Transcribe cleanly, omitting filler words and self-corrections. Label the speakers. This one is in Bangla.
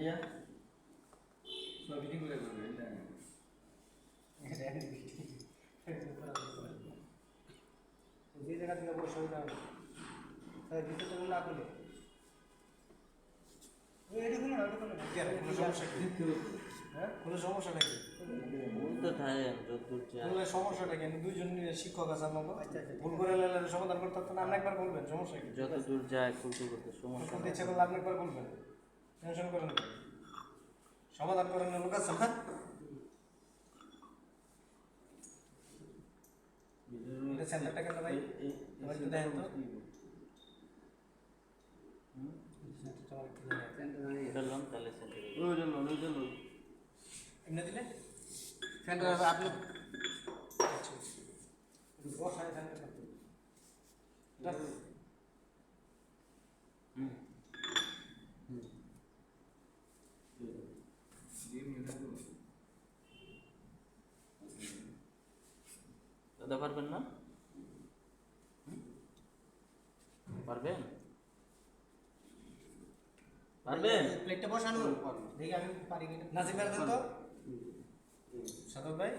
Speaker 1: দিয়া সব বিক্রি করে করবে না
Speaker 2: যে জায়গা থেকে বসে যাবে তাই ভিতরটা না খুলে এটুকু না ওটুকু না কোনো সমস্যা কি হ্যাঁ কোনো সমস্যা নাকি
Speaker 3: বলতে থাকে যতদূর যায়
Speaker 2: তাহলে সমস্যাটা কেন দুইজন শিক্ষক আছে আপনার ভুল করে নিলে সমাধান করতে পারতেন আপনি একবার বলবেন সমস্যা কি
Speaker 3: যতদূর যায় খুলতে করতে সমস্যা
Speaker 2: করতে ইচ্ছা করলে আপনি একবার বলবেন টেনশন করেন না সমাধান করেন লোক আছে না এটা সেন্টারটা কেন ভাই এবার একটু দেখেন তো
Speaker 3: বললাম তাহলে সেন্টারে
Speaker 1: ওই জন্য
Speaker 2: এমনি দিলে
Speaker 1: সেন্টার আপনি
Speaker 2: বসায় সেন্টার
Speaker 3: দাদা পারবেন না পারবেন পারবেন
Speaker 2: প্লেটটা বসানো দেখি আমি পারি কিনা নাজিম ভাই দেন তো সাদত ভাই